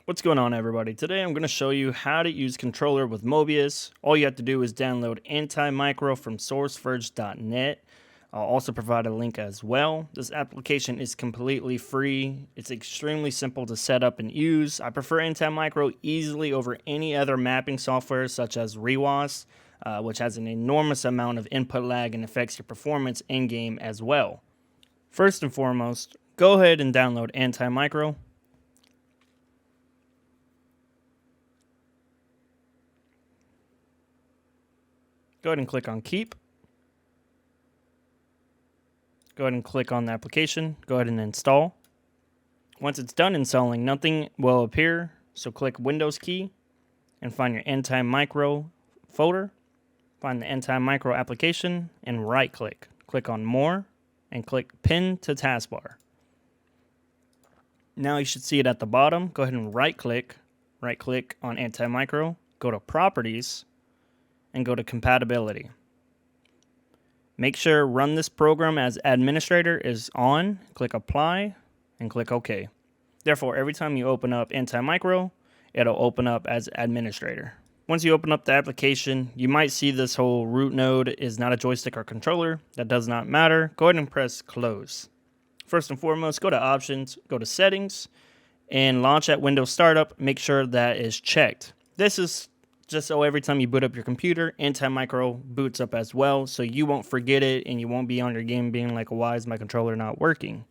What's going on, everybody? Today I'm going to show you how to use controller with Mobius. All you have to do is download Anti-Micro from sourceverge.net. I'll also provide a link as well. This application is completely free. It's extremely simple to set up and use. I prefer Anti-Micro easily over any other mapping software such as Rewas, which has an enormous amount of input lag and affects your performance in-game as well. First and foremost, go ahead and download Anti-Micro. Go ahead and click on Keep. Go ahead and click on the application. Go ahead and install. Once it's done installing, nothing will appear. So click Windows key and find your Anti-Micro folder. Find the Anti-Micro application and right click. Click on More and click Pin to Taskbar. Now you should see it at the bottom. Go ahead and right click on Anti-Micro. Go to Properties and go to Compatibility. Make sure Run this program as administrator is on. Click Apply and click OK. Therefore, every time you open up Anti-Micro, it'll open up as administrator. Once you open up the application, you might see this whole root node is not a joystick or controller. That does not matter. Go ahead and press Close. First and foremost, go to Options, go to Settings, and Launch at Windows Startup. Make sure that is checked. This is just so every time you boot up your computer, Anti-Micro boots up as well, so you won't forget it and you won't be on your game being like, why is my controller not working?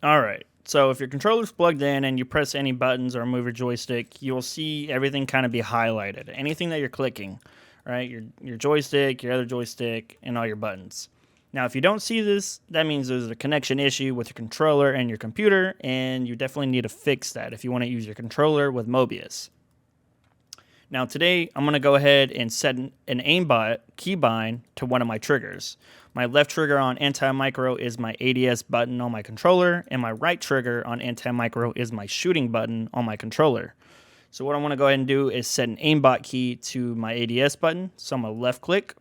Alright, so if your controller's plugged in and you press any buttons or move your joystick, you'll see everything kind of be highlighted. Anything that you're clicking, right? Your joystick, your other joystick, and all your buttons. Now, if you don't see this, that means there's a connection issue with your controller and your computer, and you definitely need to fix that if you want to use your controller with Mobius. Now today, I'm going to go ahead and set an aimbot keybind to one of my triggers. My left trigger on Anti-Micro is my ADS button on my controller, and my right trigger on Anti-Micro is my shooting button on my controller. So what I want to go ahead and do is set an aimbot key to my ADS button. So I'm going to left click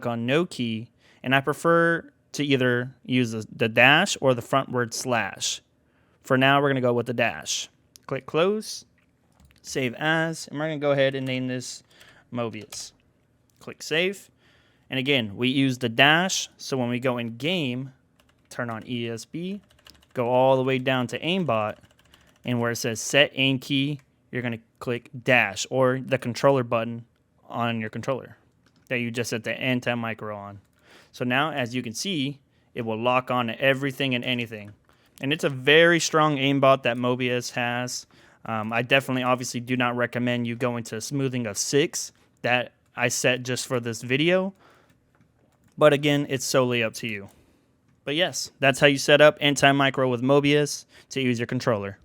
on no key, and I prefer to either use the dash or the frontward slash. For now, we're going to go with the dash. Click close. Save as, and we're going to go ahead and name this Mobius. Click Save. And again, we use the dash, so when we go in game, turn on ESB, go all the way down to aimbot, and where it says Set Aim Key, you're going to click dash, or the controller button on your controller that you just set the Anti-Micro on. So now, as you can see, it will lock on to everything and anything. And it's a very strong aimbot that Mobius has. I definitely obviously do not recommend you go into smoothing of 6 that I set just for this video. But again, it's solely up to you. But yes, that's how you set up Anti-Micro with Mobius to use your controller.